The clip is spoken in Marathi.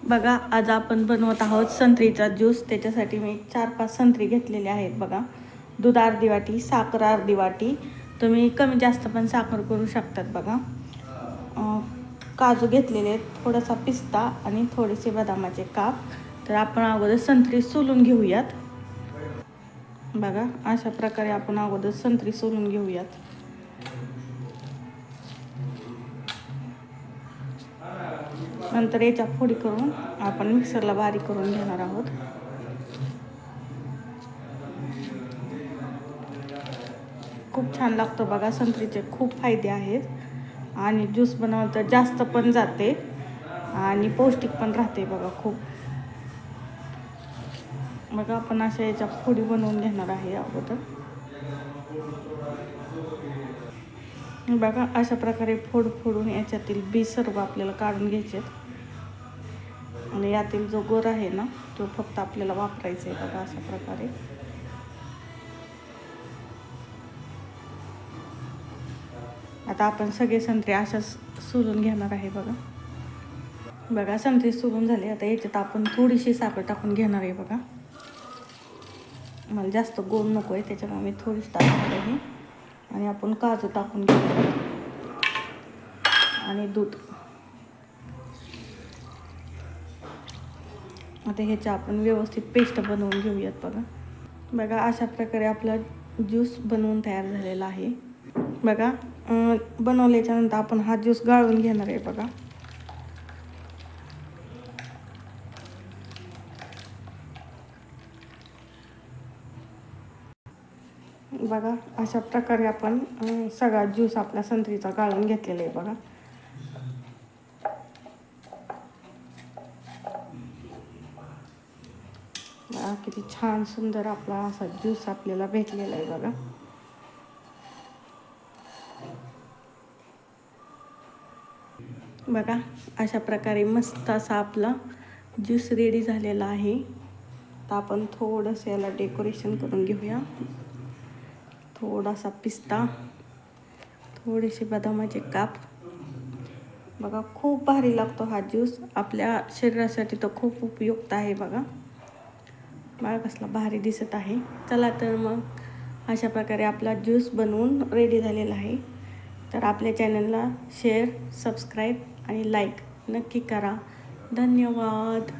बघा, आज आपण बनवत आहोत संत्रीचा ज्यूस. त्याच्यासाठी मी 4-5 संत्री घेतलेले आहेत. बघा, दूध अर्धी वाटी, साखर अर्धी वाटी. तुम्ही कमी जास्त पण साखर करू शकतात. बघा, काजू घेतलेले आहेत, थोडासा पिस्ता आणि थोडेसे बदामाचे काप. तर आपण अगोदर संत्री सोलून घेऊयात. बघा, अशा प्रकारे आपण अगोदर संत्री सोलून घेऊयात. नंतर याच्या फोडी करून आपण मिक्सरला बारीक करून घेणार आहोत. खूप छान लागतो बघा. संत्रीचे खूप फायदे आहेत आणि ज्यूस बनवलं तर जास्त पण जाते आणि पौष्टिक पण राहते बघा खूप. बघा, आपण अशा याच्या फोडी बनवून घेणार आहे अगोदर. बघा, अशा प्रकारे फोडून याच्यातील बी सर्व आपल्याला काढून घ्यायचे आणि यातील जो गर आहे ना, तो फक्त आपल्याला वापरायचा आहे. बघा, अशा प्रकारे. आता आपण सगळे संत्री अशाच सोलून घेणार आहे. बघा, संत्री सोलून झाले. आता याच्यात आपण थोडीशी साखर टाकून घेणार आहे. बघा, मला जास्त गोड नको आहे, त्याच्यामुळे मी थोडीशी टाकणार आहे. आणि आपण काजू टाकून घेऊया आणि दूध. आता ह्याच्या आपण व्यवस्थित पेस्ट बनवून घेऊयात. बघा, अशा प्रकारे आपला ज्यूस बनवून तयार झालेला आहे. बघा, बनवल्याच्या नंतर आपण हा ज्यूस गाळून घेणार आहे. बघा, अशा प्रकारे आपण सगळा ज्यूस आपला संत्रीचा गाळून घेतलेला आहे. बघा, किती छान सुंदर आपला असा ज्यूस आपल्याला भेटलेला आहे. बघा, अशा प्रकारे मस्त असा आपला ज्यूस रेडी झालेला आहे. तर आपण थोडंसं याला डेकोरेशन करून घेऊया. थोडासा पिस्ता, थोडेसे बदामाचे काप. बघा, खूप भारी लागतो हा ज्यूस. आपल्या शरीरासाठी तर खूप उपयुक्त आहे. बघा कसला भारी दिसत आहे. चला तर मग अशा प्रकारे आपला ज्यूस बनवून रेडी झालेला आहे. तर आपल्या चॅनलला शेअर, सबस्क्राईब आणि लाईक नक्की करा. धन्यवाद.